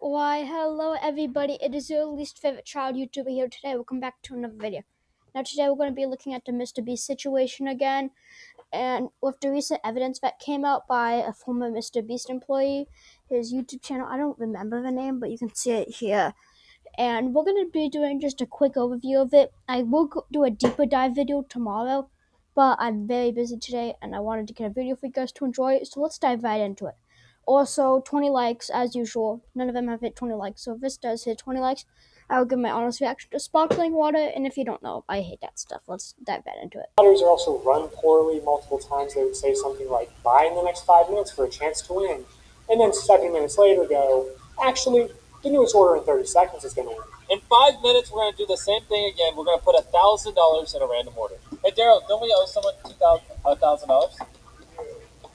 Why, hello everybody, it is your least favorite child YouTuber here today. Welcome back to another video. Now today we're going to be looking at the Mrbeast situation again, and with the recent evidence that came out by a former Mrbeast employee, his YouTube channel, I don't remember the name, but you can see it here. And we're going to be doing just a quick overview of it. I will do a deeper dive video tomorrow, but I'm very busy today and I wanted to get a video for you guys to enjoy, so let's dive right into it. Also, 20 likes as usual. None of them have hit 20 likes, so if this does hit 20 likes, I will give my honest reaction to sparkling water, and if you don't know, I hate that stuff. Let's dive right into it. Waters are also run poorly multiple times. They would say something like, buy in the next 5 minutes for a chance to win. And then 7 minutes later go, actually, the newest order in 30 seconds is going to win. In 5 minutes, we're going to do the same thing again. We're going to put $1,000 in a random order. Hey, Daryl, don't we owe someone $1,000?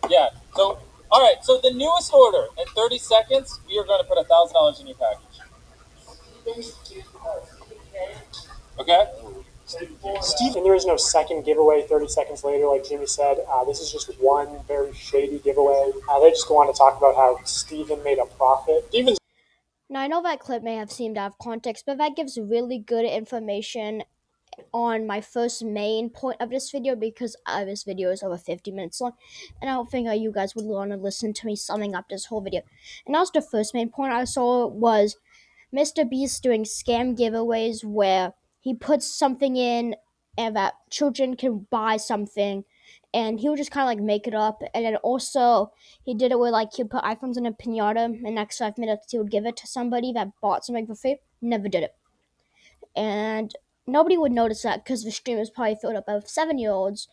Yeah. So, all right. So the newest order in 30 seconds, we are going to put $1,000 in your package. Okay. Steve, and there is no second giveaway 30 seconds later, like Jimmy said. This is just one very shady giveaway. They just go on to talk about how Steven made a profit. Now, I know that clip may have seemed out of context, but that gives really good information on my first main point of this video, because this video is over 50 minutes long, and I don't think you guys would want to listen to me summing up this whole video. And that was the first main point I saw, was Mrbeast doing scam giveaways where he puts something in and that children can buy something, and he would just kind of like make it up. And then also he did it where like he'd put iPhones in a pinata, and next 5 minutes he would give it to somebody that bought something for free. Never did it. And nobody would notice that because the stream is probably filled up with 7-year-olds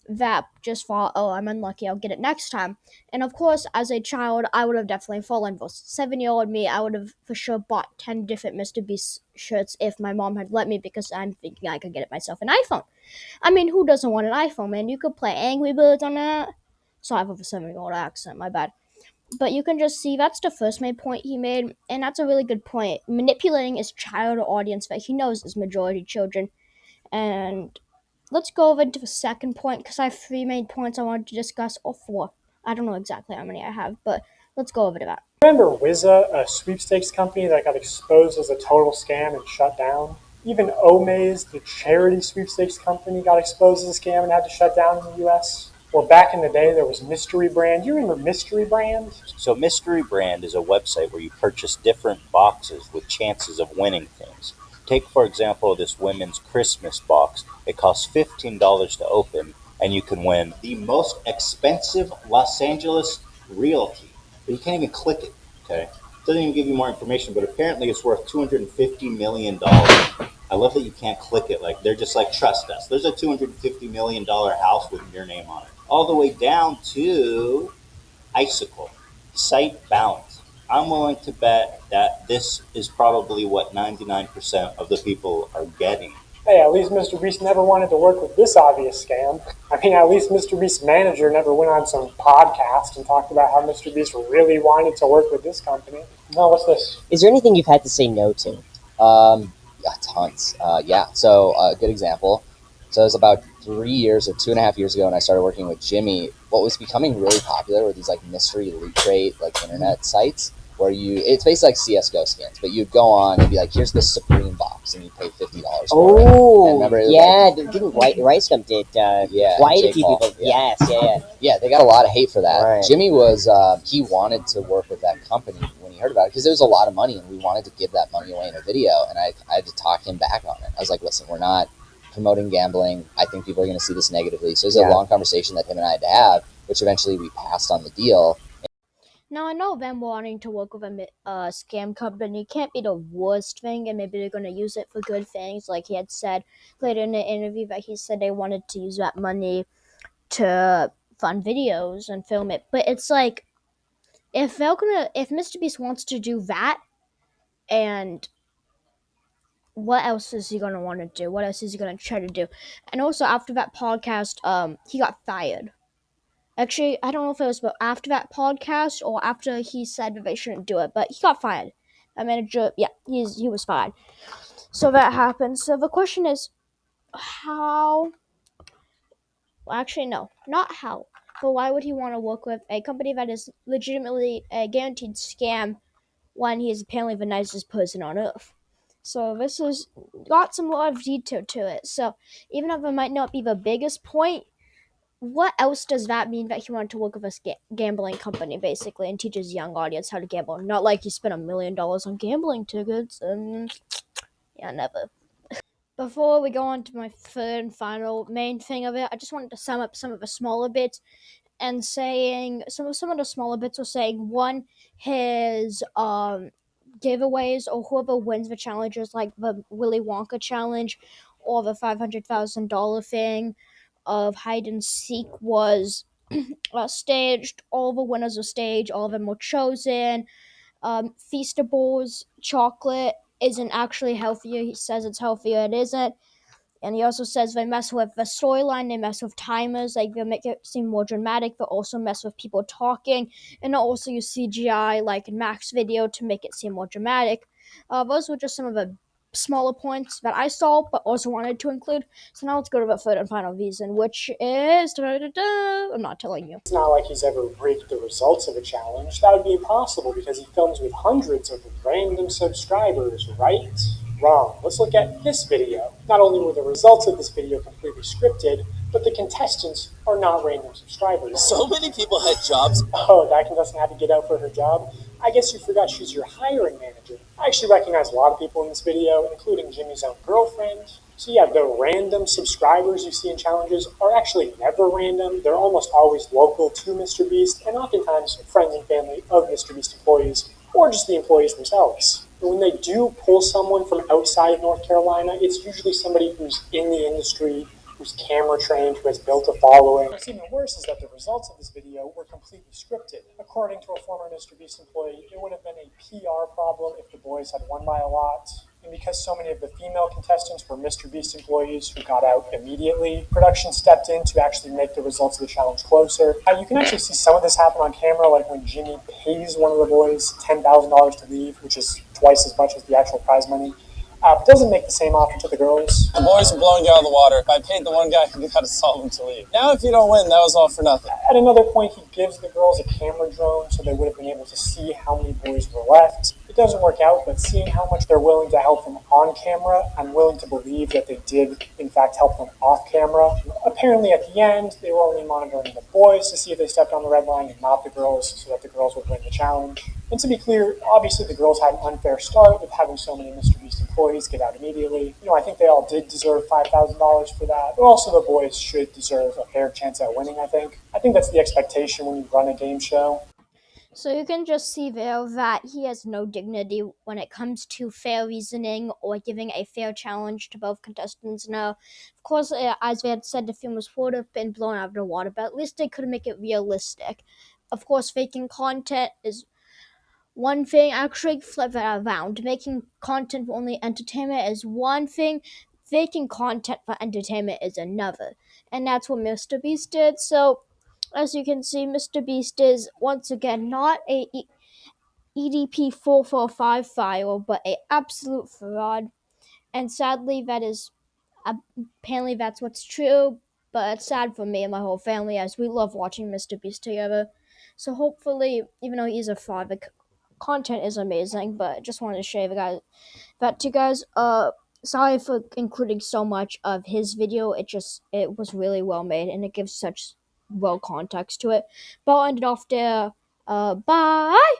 that just thought, oh, I'm unlucky, I'll get it next time. And of course, as a child, I would have definitely fallen for 7-year-old me. I would have for sure bought 10 different Mrbeast shirts if my mom had let me, because I'm thinking I could get it myself an iPhone. I mean, who doesn't want an iPhone, man? You could play Angry Birds on that. Sorry for the 7-year-old accent, my bad. But you can just see that's the first main point he made, and that's a really good point. Manipulating his child audience that he knows is majority children. And let's go over to the second point, because I have 3 main points I wanted to discuss, or 4. I don't know exactly how many I have, but let's go over to that. Remember Wizza, a sweepstakes company that got exposed as a total scam and shut down? Even Omaze, the charity sweepstakes company, got exposed as a scam and had to shut down in the U.S. Or back in the day, there was Mystery Brand. You remember Mystery Brand? So Mystery Brand is a website where you purchase different boxes with chances of winning things. Take, for example, this women's Christmas box. It costs $15 to open, and you can win the most expensive Los Angeles realty. But you can't even click it, okay? It doesn't even give you more information, but apparently it's worth $250 million. I love that you can't click it. Like, they're just like, trust us. There's a $250 million house with your name on it. All the way down to Icicle, site balance. I'm willing to bet that this is probably what 99% of the people are getting. Hey, at least Mrbeast never wanted to work with this obvious scam. I mean, at least Mrbeast's manager never went on some podcast and talked about how Mrbeast really wanted to work with this company. No, what's this? Is there anything you've had to say no to? Yeah, tons. Yeah, so a good example. So it was about 3 years or 2.5 years ago when I started working with Jimmy. What was becoming really popular were these like mystery loot crate, like internet sites where it's basically like CSGO skins, but you'd go on and be like, here's this Supreme box, and you'd pay $50 for it. Oh, yeah. Like, didn't Ricegum did yeah, quite a Jake few Paul, people. yeah. Yes, Yeah, they got a lot of hate for that. Right. Jimmy was, he wanted to work with that company when he heard about it, because there was a lot of money, and we wanted to give that money away in a video, and I had to talk him back on it. I was like, listen, we're not promoting gambling. I think people are going to see this negatively. So it was a long conversation that him and I had to have, which eventually we passed on the deal. Now, I know them wanting to work with a scam company can't be the worst thing, and maybe they're going to use it for good things. Like he had said later in the interview that he said they wanted to use that money to fund videos and film it. But it's like, if Mrbeast wants to do that, and what else is he going to want to do? What else is he going to try to do? And also, after that podcast, he got fired. Actually, I don't know if it was after that podcast or after he said that they shouldn't do it, but he got fired. That manager, yeah, he was fired. So that happened. So the question is, how? Well, actually, no, not how. But why would he want to work with a company that is legitimately a guaranteed scam when he's apparently the nicest person on earth. So this has got some lot of detail to it. So even if it might not be the biggest point, what else does that mean that he wanted to work with a gambling company, basically, and teaches young audience how to gamble? Not like he spent $1 million on gambling tickets, and yeah, never. Before we go on to my third and final main thing of it, I just wanted to sum up some of the smaller bits and saying some of the smaller bits were saying one, his giveaways or whoever wins the challenges like the Willy Wonka challenge or the $500,000 thing of hide and seek was staged. All the winners were staged. All of them were chosen. Feastables chocolate isn't actually healthier. He says it's healthier. It isn't. And he also says they mess with the storyline, they mess with timers, like they make it seem more dramatic, but also mess with people talking, and also use CGI like in Mac's video to make it seem more dramatic. Those were just some of the smaller points that I saw, but also wanted to include. So now let's go to the third and final reason, which is I'm not telling you. It's not like he's ever rigged the results of a challenge. That would be impossible because he films with hundreds of random subscribers, right? Wrong. Let's look at this video. Not only were the results of this video completely scripted, but the contestants are not random subscribers. So many people had jobs. Oh, that contestant had to get out for her job? I guess you forgot she's your hiring manager. I actually recognize a lot of people in this video, including Jimmy's own girlfriend. So yeah, the random subscribers you see in challenges are actually never random. They're almost always local to Mrbeast, and oftentimes friends and family of Mrbeast employees, or just the employees themselves. But when they do pull someone from outside of North Carolina, it's usually somebody who's in the industry, who's camera trained, who has built a following. What's even worse is that the results of this video were completely scripted. According to a former Mrbeast employee, it would have been a PR problem if the boys had won by a lot. And because so many of the female contestants were Mrbeast employees who got out immediately, production stepped in to actually make the results of the challenge closer. You can actually see some of this happen on camera, like when Jimmy pays one of the boys $10,000 to leave, which is twice as much as the actual prize money. Doesn't make the same offer to the girls. The boys were blowing you out of the water. If I paid the one guy, you got to solve him to leave. Now if you don't win, that was all for nothing. At another point, he gives the girls a camera drone so they would have been able to see how many boys were left. It doesn't work out, but seeing how much they're willing to help them on camera, I'm willing to believe that they did, in fact, help them off camera. Apparently, at the end, they were only monitoring the boys to see if they stepped on the red line and not the girls, so that the girls would win the challenge. And to be clear, obviously the girls had an unfair start with having so many Mrbeast employees get out immediately. I think they all did deserve $5,000 for that, but also the boys should deserve a fair chance at winning, I think. I think that's the expectation when you run a game show. So you can just see there that he has no dignity when it comes to fair reasoning or giving a fair challenge to both contestants. Now, of course, as we had said, the film was would have been blown out of the water, but at least they could make it realistic. Of course, faking content is one thing. Actually, flip that around. Making content for only entertainment is one thing. Faking content for entertainment is another. And that's what Mrbeast did. So, as you can see, Mrbeast is once again not a EDP 445 file, but a absolute fraud. And sadly, that is apparently that's what's true. But it's sad for me and my whole family as we love watching Mrbeast together. So hopefully, even though he's a fraud, the content is amazing. But just wanted to share that to you guys. Sorry for including so much of his video. It was really well made and it gives such well context to it. But I'll end it off there. Bye.